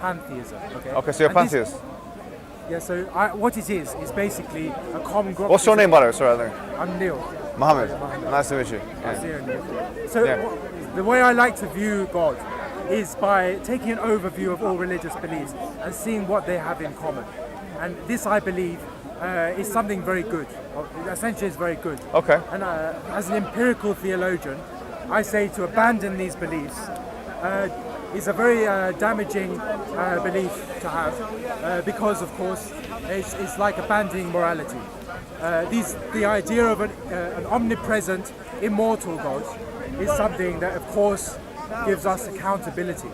pantheism. Okay, so you're a pantheist. Yeah, so what it is basically a common group. What's your name, by the way? Sorry, I think. I'm Neil. Mohammed. Nice to meet you. So the way I like to view God is by taking an overview of all religious beliefs and seeing what they have in common. And this, I believe, is something very good. Essentially, it's very good. Okay. And as an empirical theologian, I say to abandon these beliefs is a very damaging belief to have because, of course, it's like abandoning morality. The idea of an omnipresent, immortal God is something that, of course, gives us accountability.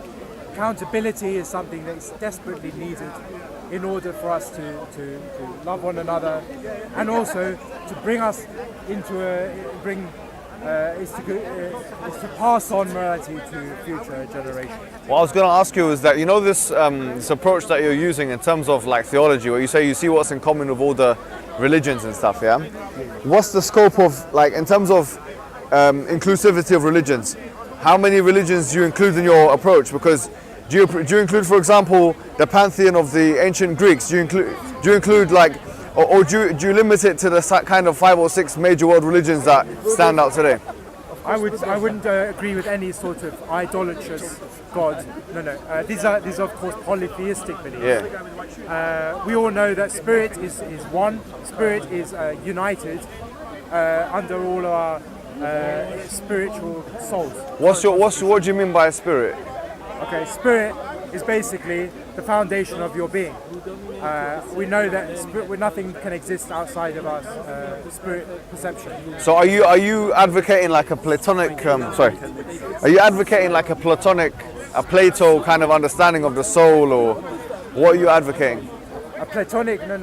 Accountability is something that is desperately needed in order for us to love one another, and also to bring us into is to pass on morality to future generations. What I was going to ask you is that, you know, this approach that you're using in terms of like theology, where you say you see what's in common with all the religions and stuff, yeah? What's the scope of, like, in terms of inclusivity of religions? How many religions do you include in your approach? Because do you include, for example, the pantheon of the ancient Greeks? Do you include like, or do you limit it to the kind of 5 or 6 major world religions that stand out today? I wouldn't agree with any sort of idolatrous God. No. These are of course polytheistic beliefs. Yeah. We all know that spirit is one. Spirit is united under all our spiritual souls. What do you mean by spirit? Okay, spirit is basically the foundation of your being. We know that nothing can exist outside of our spirit perception. So are you advocating like a Platonic? Are you advocating like a Plato kind of understanding of the soul, or what are you advocating? A Platonic? No.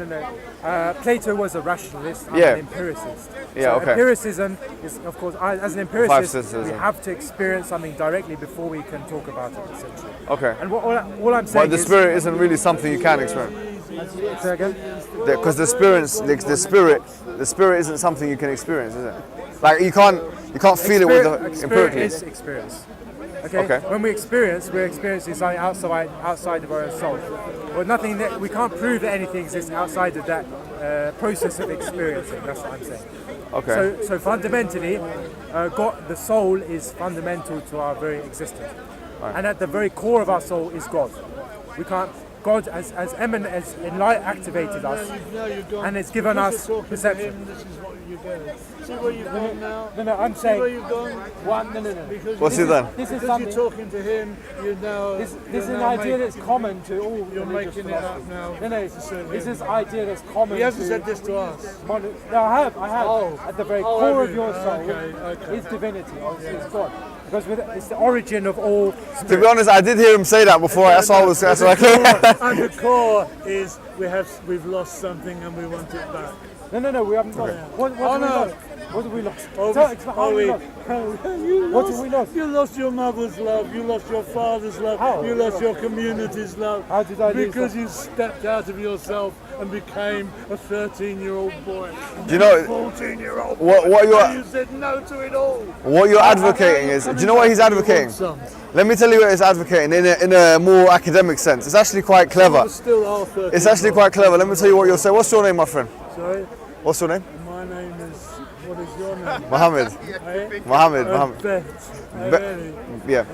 Plato was a rationalist. I'm an empiricist. Yeah, okay. Empiricism is, of course, as an empiricist, we have to experience something directly before we can talk about it, essentially. Okay. And all I'm saying is... But the spirit isn't really something you can experience. Say again? Because the spirit isn't something you can experience, is it? Like you can't feel it with the empirically. Experience is experience. Okay? When we're experiencing something outside of our own soul. Well, nothing that we can't prove that anything exists outside of that process of experiencing. That's what I'm saying. Okay. So fundamentally, God, the soul is fundamental to our very existence, and at the very core of our soul is God. We can't. God has activated us, and it's given us perception. This is what you're doing. See where you've gone now? No, I'm saying... See where you've gone? No. Because what's he done? Because you're talking to him, you know... This is an idea that's common to all You're religious making it up now. No, this is an idea that's common. He hasn't said this to us. No, I have. At the very core of your soul is divinity, is God. Because it's the origin of all spirits. To be honest, I did hear him say that before. That's why I was. That's like. And the core is we've lost something and we want it back. No, we haven't lost. What have we lost? What have we lost? You lost your mother's love, you lost your father's love, you lost your community's love. How did I lose Because you stepped out of yourself and became a 13-year-old boy. Do you know 14-year-old boy. What you said no to it all. What you're advocating is, do you know what he's advocating? Let me tell you what he's advocating in a more academic sense. It's actually quite clever. It's actually quite clever. Let me tell you what you're saying. What's your name, my friend? Sorry? What's your name? My name is... What is your name? Mohammed. Mohammed. Really? Yeah.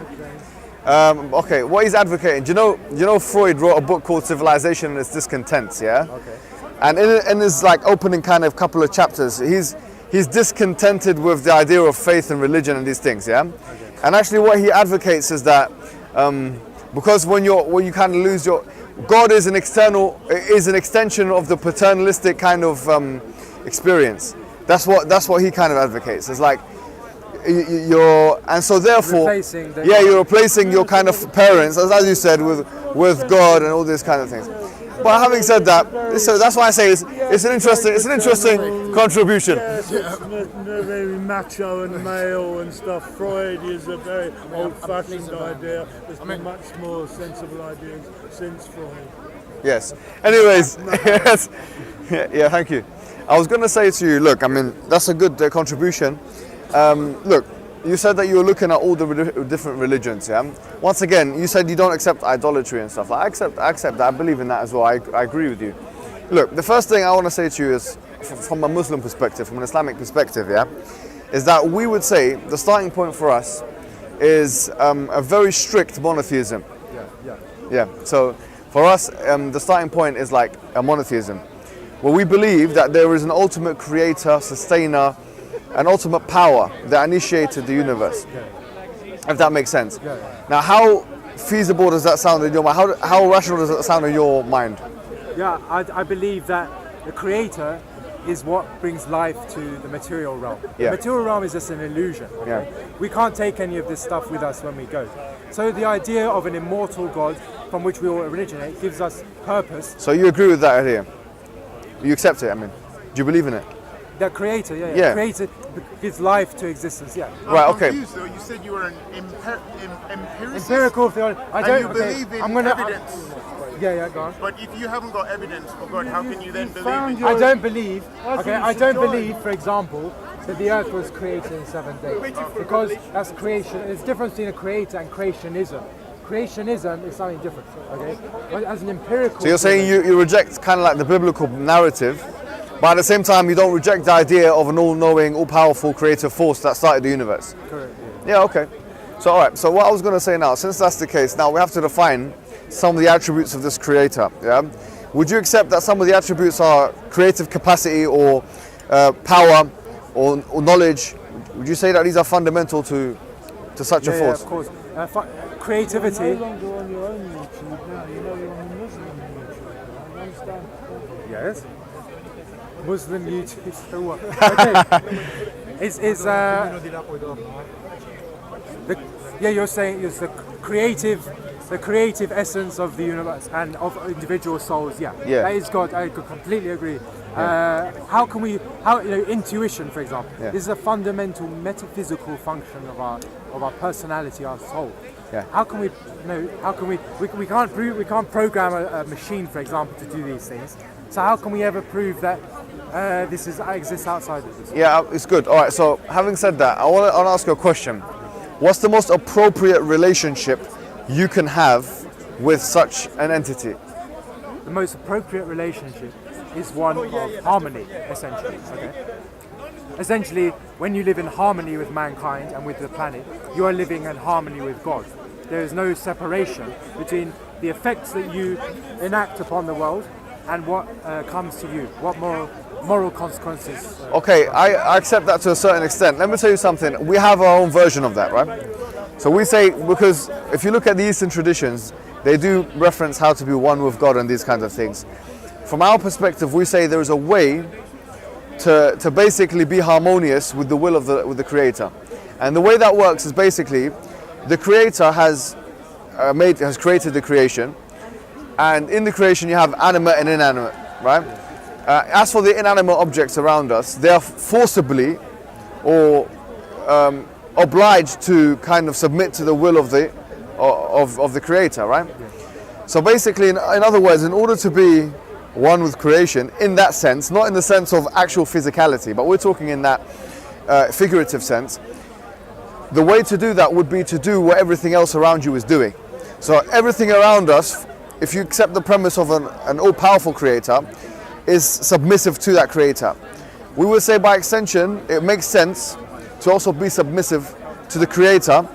Okay, what he's advocating, do you know Freud wrote a book called Civilization and its Discontents, yeah? Okay. And in his like opening kind of couple of chapters, he's discontented with the idea of faith and religion and these things, yeah? Okay. And actually what he advocates is that because when you kind of lose your... God is an extension of the paternalistic kind of experience. That's what he kind of advocates. It's like and so therefore you're replacing your kind of parents, as you said, with God and all these kind of things. But having said that, so that's why I say it's an interesting contribution. Yes, it's very macho and male and stuff. Freud is a very old-fashioned idea. There's been much more sensible ideas since Freud. Yes. Anyways, yes. Yeah, thank you. I was going to say to you, look, I mean, that's a good contribution. Look, you said that you were looking at all the different religions, yeah? Once again, you said you don't accept idolatry and stuff. I accept that. I believe in that as well. I agree with you. Look, the first thing I want to say to you is, from a Muslim perspective, from an Islamic perspective, yeah, is that we would say the starting point for us is a very strict monotheism. Yeah. So for us, the starting point is like a monotheism, where we believe that there is an ultimate creator, sustainer, an ultimate power that initiated the universe. If that makes sense. Now, how feasible does that sound in your mind? How rational does that sound in your mind? Yeah, I believe that the creator is what brings life to the material realm. Yeah. The material realm is just an illusion. Okay? We can't take any of this stuff with us when we go. So the idea of an immortal God from which we all originate gives us purpose. So you agree with that idea? You accept it, I mean. Do you believe in it? The creator, yeah. Yeah. Creator gives life to existence, yeah. Right, okay. I'm confused, though. You said you were an empiricist. Empirical theology. And you believe in evidence. Yeah, go on. But if you haven't got evidence for God, how can you then believe found in your- I don't believe, That's okay, what you I should don't join. believe, for example, that the earth was created in 7 days. Because that's creation. There's a difference between a creator and creationism. Creationism is something different, okay? But as an empirical... So you're saying you reject kind of like the biblical narrative, but at the same time you don't reject the idea of an all-knowing, all-powerful creative force that started the universe. Correct, Yeah, okay. So all right, so what I was going to say now, since that's the case, now we have to define some of the attributes of this creator, yeah? Would you accept that some of the attributes are creative capacity or power or knowledge? Would you say that these are fundamental to such a Yeah, force? of course. You're Creativity... no longer on your own YouTube now, you know you're on the Muslim YouTube. I understand. Yes. Muslim YouTube, so what? Okay. You're saying it's the creative essence of the universe and of individual souls. Yeah. Yeah. That is God. I could completely agree. How can we? Intuition, for example, Yeah. this is a fundamental metaphysical function of our personality, our soul. Yeah. How can we? We can't program a machine, for example, to do these things. So how can we ever prove that this exists outside of this? Yeah, it's good. All right, so having said that, I want to ask you a question. What's the most appropriate relationship you can have with such an entity? The most appropriate relationship is one of harmony, essentially. Okay? Essentially, when you live in harmony with mankind and with the planet, you are living in harmony with God. There is no separation between the effects that you enact upon the world and what comes to you, what moral consequences. Okay, I accept that to a certain extent. Let me tell you something. We have our own version of that, right? So we say, because if you look at the Eastern traditions, they do reference how to be one with God and these kinds of things. From our perspective, we say there is a way to basically be harmonious with the will of the Creator. And the way that works is basically, the Creator has created the creation, and in the creation you have animate and inanimate, right? As for the inanimate objects around us, they are forcibly or obliged to kind of submit to the will of the Creator, right? So basically, in other words, in order to be one with creation, in that sense, not in the sense of actual physicality, but we're talking in that figurative sense, the way to do that would be to do what everything else around you is doing. So everything around us, if you accept the premise of an all-powerful Creator, is submissive to that Creator. We would say by extension, it makes sense to also be submissive to the Creator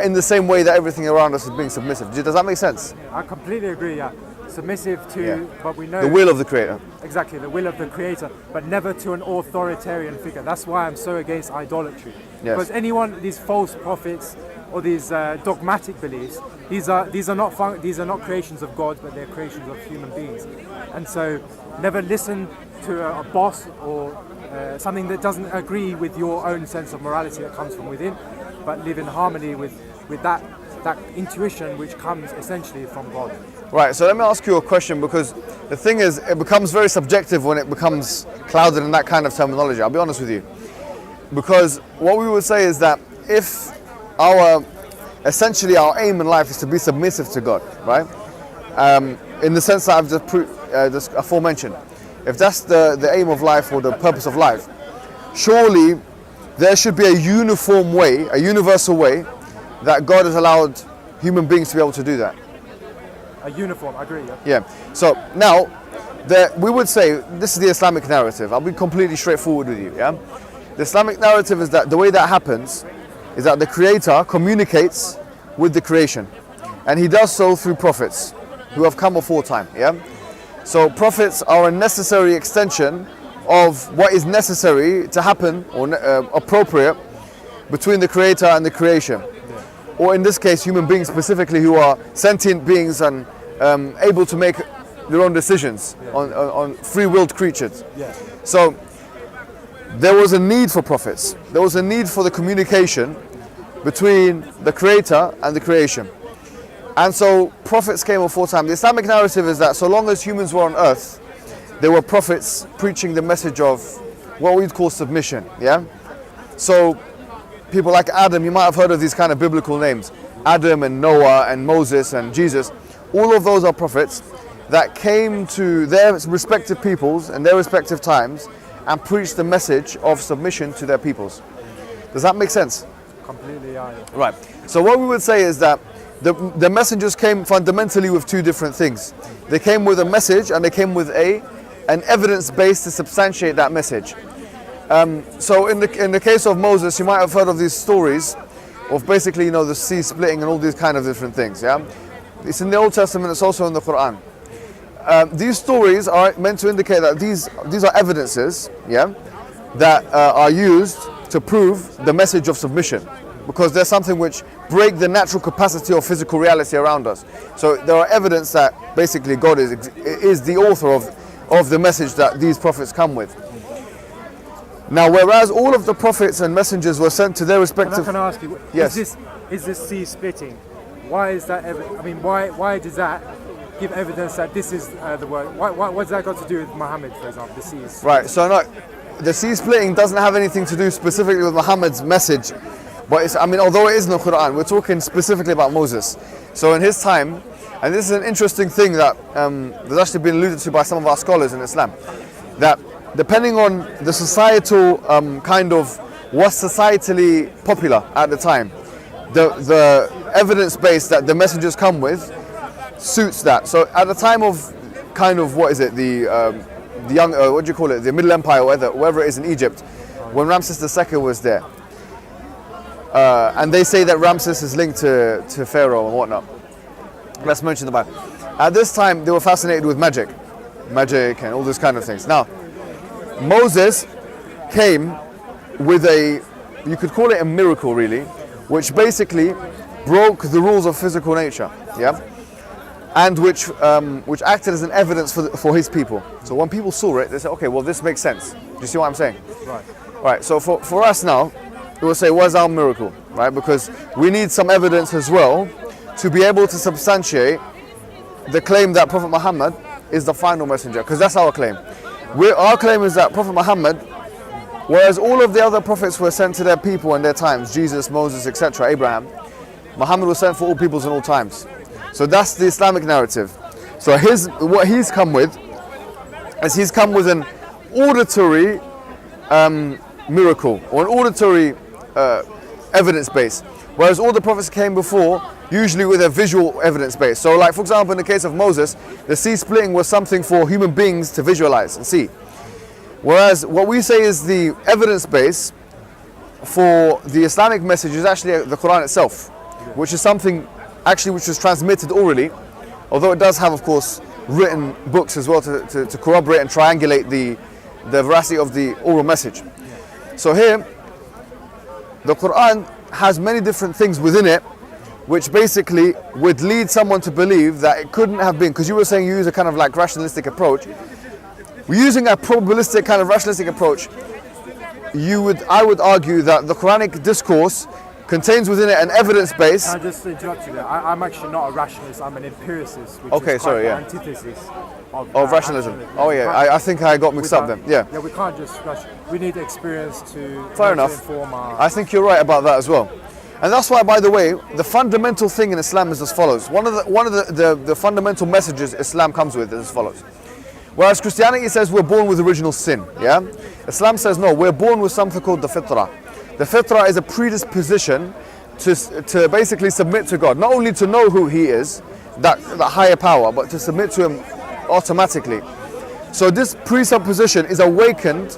in the same way that everything around us is being submissive. Does that make sense? I completely agree, yeah. Submissive to, but we know... The will of the Creator. Exactly, the will of the Creator, but never to an authoritarian figure. That's why I'm so against idolatry. Yes. Because these false prophets or these dogmatic beliefs, these are not creations of God, but they're creations of human beings. And so, never listen to a boss or something that doesn't agree with your own sense of morality that comes from within, but live in harmony with that intuition which comes essentially from God. Right, so let me ask you a question, because the thing is, it becomes very subjective when it becomes clouded in that kind of terminology. I'll be honest with you. Because what we would say is that if essentially our aim in life is to be submissive to God, right? In the sense that I've just aforementioned, if that's the aim of life or the purpose of life, surely there should be a uniform way, a universal way, that God has allowed human beings to be able to do that. A uniform, I agree. Yeah. So now, we would say this is the Islamic narrative. I'll be completely straightforward with you. Yeah. The Islamic narrative is that the way that happens is that the Creator communicates with the creation, and He does so through prophets who have come before time. Yeah. So prophets are a necessary extension of what is necessary to happen or appropriate between the Creator and the creation. Or in this case, human beings specifically, who are sentient beings and able to make their own decisions on free-willed creatures. Yeah. So there was a need for prophets. There was a need for the communication between the Creator and the creation. And so prophets came before time. The Islamic narrative is that so long as humans were on earth, there were prophets preaching the message of what we'd call submission. Yeah. So people like Adam, you might have heard of these kind of biblical names. Adam and Noah and Moses and Jesus. All of those are prophets that came to their respective peoples and their respective times and preached the message of submission to their peoples. Does that make sense? Completely, yeah. Right. So what we would say is that the messengers came fundamentally with two different things. They came with a message and they came with an evidence base to substantiate that message. So in the case of Moses, you might have heard of these stories of basically, the sea splitting and all these kind of different things. Yeah, it's in the Old Testament. It's also in the Quran. These stories are meant to indicate that these are evidences, yeah, that are used to prove the message of submission, because there's something which break the natural capacity of physical reality around us. So there are evidence that basically God is the author of the message that these prophets come with. Now, whereas all of the prophets and messengers were sent to their respective... Can I ask you, yes. is this sea splitting? Why is that? Why does that give evidence that this is the word? What's that got to do with Muhammad, for example, the seas? Right. So no, the sea splitting doesn't have anything to do specifically with Muhammad's message, but although it is in the Quran, we're talking specifically about Moses. So in his time, and this is an interesting thing that there's actually been alluded to by some of our scholars in Islam, that depending on the societal kind of what's societally popular at the time, the evidence base that the messengers come with suits that. So at the time of kind of the young what do you call it, the Middle Empire, or wherever it is in Egypt, when Ramses II was there, and they say that Ramses is linked to Pharaoh and whatnot. Let's mention the Bible. At this time, they were fascinated with magic and all these kind of things. Now, Moses came with you could call it a miracle really, which basically broke the rules of physical nature, yeah, and which acted as an evidence for his people. So when people saw it, they said, okay, well, this makes sense. Do you see what I'm saying? Right. So for us now, we will say, what's our miracle, right? Because we need some evidence as well to be able to substantiate the claim that Prophet Muhammad is the final messenger, because that's our claim. Our claim is that Prophet Muhammad, whereas all of the other prophets were sent to their people and their times, Jesus, Moses, etc., Abraham, Muhammad was sent for all peoples and all times. So that's the Islamic narrative. So what he's come with is he's come with an auditory miracle, or an auditory evidence base, whereas all the prophets came before usually with a visual evidence base. So like, for example, in the case of Moses, the sea splitting was something for human beings to visualize and see. Whereas what we say is the evidence base for the Islamic message is actually the Quran itself, which is something actually which was transmitted orally, although it does have, of course, written books as well to corroborate and triangulate the veracity of the oral message. So here, the Quran has many different things within it which basically would lead someone to believe that it couldn't have been, because you were saying you use a kind of like rationalistic approach. We're using a probabilistic kind of rationalistic approach. I would argue that the Quranic discourse contains within it an evidence base. Can I just interrupt you there? I'm actually not a rationalist, I'm an empiricist, which okay, is sorry, yeah. antithesis of rationalism. Oh yeah, I think I got mixed up then. Yeah. Yeah, we can't just we need experience to inform our... I think you're right about that as well. And that's why, by the way, the fundamental thing in Islam is as follows. One of the fundamental messages Islam comes with is as follows. Whereas Christianity says we're born with original sin, yeah? Islam says no, we're born with something called the fitrah. The fitrah is a predisposition to basically submit to God, not only to know who He is, that higher power, but to submit to Him automatically. So this presupposition is awakened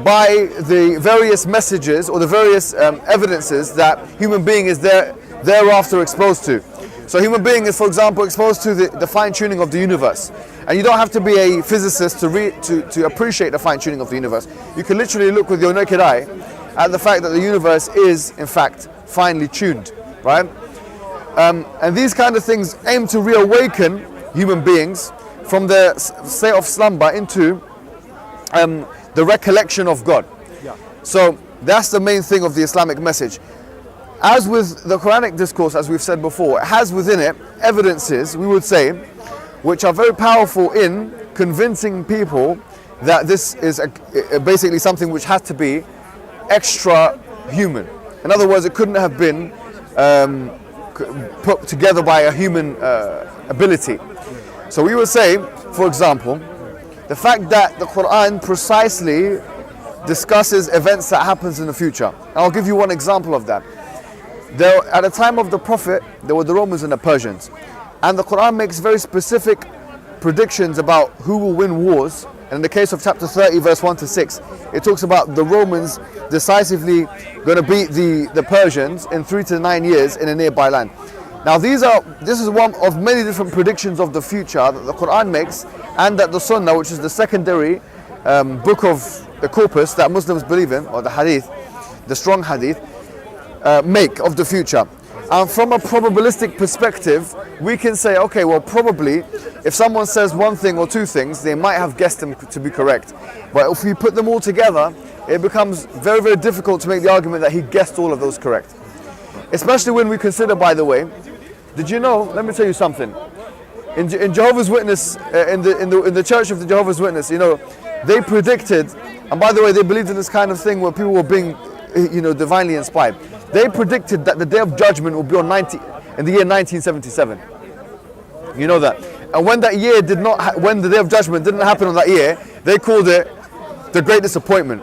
by the various messages or the various evidences that human being is thereafter exposed to. So human being is, for example, exposed to the fine-tuning of the universe. And you don't have to be a physicist to appreciate the fine-tuning of the universe. You can literally look with your naked eye at the fact that the universe is, in fact, finely tuned, right? And these kind of things aim to reawaken human beings from their state of slumber into the recollection of God. Yeah. So that's the main thing of the Islamic message. As with the Quranic discourse, as we've said before, it has within it evidences, we would say, which are very powerful in convincing people that this is basically something which has to be extra human. In other words, it couldn't have been put together by a human ability. So we would say, for example, the fact that the Quran precisely discusses events that happens in the future. And I'll give you one example of that. At the time of the Prophet, there were the Romans and the Persians. And the Quran makes very specific predictions about who will win wars. And in the case of chapter 30, verse 1 to 6, it talks about the Romans decisively going to beat the Persians in 3 to 9 years in a nearby land. Now this is one of many different predictions of the future that the Quran makes, and that the Sunnah, which is the secondary book of the corpus that Muslims believe in, or the Hadith, the strong Hadith, make of the future. And from a probabilistic perspective, we can say, okay, well, probably if someone says one thing or two things, they might have guessed them to be correct. But if we put them all together, it becomes very, very difficult to make the argument that he guessed all of those correct. Especially when we consider, by the way, did you know, let me tell you something. In Jehovah's Witness, in the Church of the Jehovah's Witness, they predicted, and by the way, they believed in this kind of thing where people were being, divinely inspired. They predicted that the Day of Judgment will be in the year 1977. You know that. And when that year when the Day of Judgment didn't happen on that year, they called it the Great Disappointment.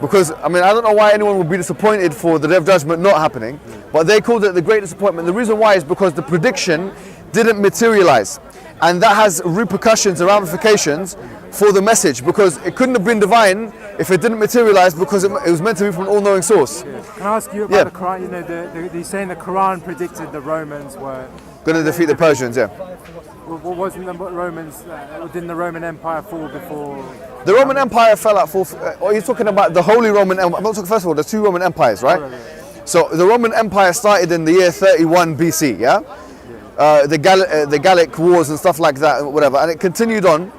Because, I don't know why anyone would be disappointed for the Day of Judgment not happening, but they called it the Great Disappointment. The reason why is because the prediction didn't materialize. And that has repercussions and ramifications for the message, because it couldn't have been divine if it didn't materialize, because it was meant to be from an all-knowing source. Yeah. Can I ask you about the Quran? You're saying the Quran predicted the Romans were going to defeat the Persians, yeah. Well, wasn't the Romans, didn't the Roman Empire fall before? The Roman Empire fell at full. You're talking about the Holy Roman Empire. I'm not talking, first of all, there's two Roman empires, right? So the Roman Empire started in the year 31 BC, yeah? The Gallic Wars and stuff like that, whatever, and it continued on.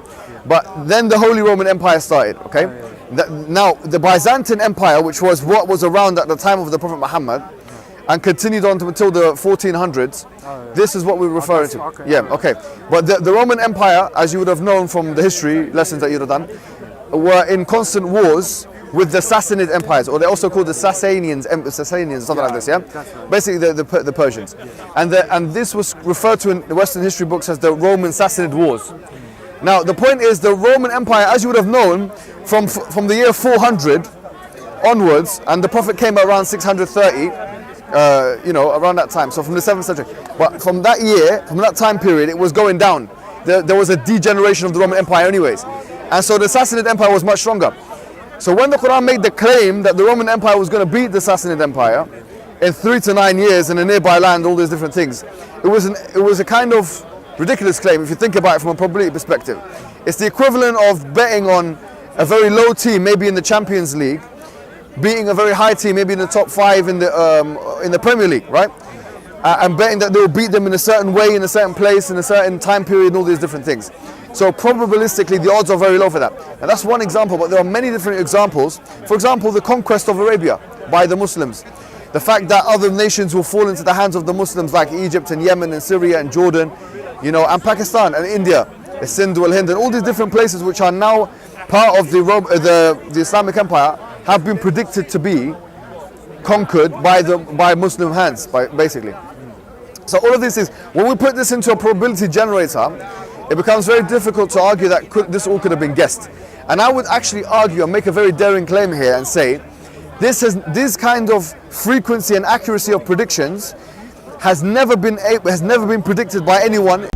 But then the Holy Roman Empire started, okay? Now, the Byzantine Empire, which was what was around at the time of the Prophet Muhammad, and continued on until the 1400s, this is what we're referring to. Okay. Yeah, okay. But the Roman Empire, as you would have known from the history lessons that you'd have done, were in constant wars with the Sassanid empires, or they're also called the Sassanians, something like this, yeah? Right. Basically the Persians. And this was referred to in the Western history books as the Roman Sassanid Wars. Now, the point is, the Roman Empire, as you would have known, from the year 400 onwards, and the Prophet came around 630, around that time, so from the 7th century. But from that year, from that time period, it was going down. There was a degeneration of the Roman Empire anyways. And so the Sassanid Empire was much stronger. So when the Quran made the claim that the Roman Empire was going to beat the Sassanid Empire in 3 to 9 years in a nearby land, all these different things, it was a kind of ridiculous claim if you think about it from a probability perspective. It's the equivalent of betting on a very low team, maybe in the Champions League, beating a very high team, maybe in the top 5 in the Premier League, right? And betting that they'll beat them in a certain way, in a certain place, in a certain time period, and all these different things. So probabilistically, the odds are very low for that. And that's one example, but there are many different examples. For example, the conquest of Arabia by the Muslims. The fact that other nations will fall into the hands of the Muslims, like Egypt and Yemen and Syria and Jordan, and Pakistan and India, Sindh wal Hind, and all these different places which are now part of the Islamic Empire have been predicted to be conquered by Muslim hands, basically. So all of this is, when we put this into a probability generator, it becomes very difficult to argue that this all could have been guessed. And I would actually argue and make a very daring claim here and say this kind of frequency and accuracy of predictions has never been predicted by anyone